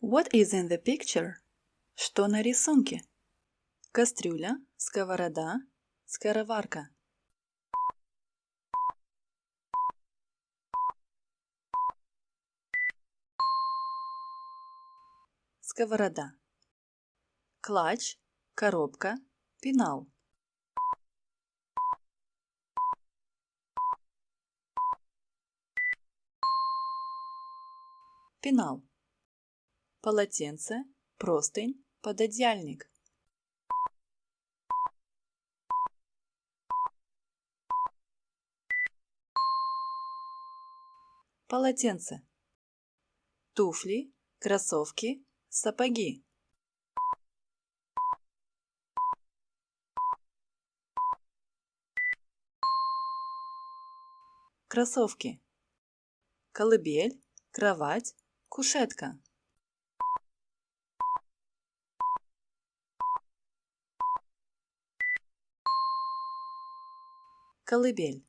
What is in the picture? Что на рисунке? Кастрюля, сковорода, скороварка. Сковорода. Клатч, коробка, пенал. Пенал. Полотенце, простынь, пододеяльник. Полотенце. Туфли, кроссовки, сапоги. Кроссовки. Колыбель, кровать, кушетка. Колыбель.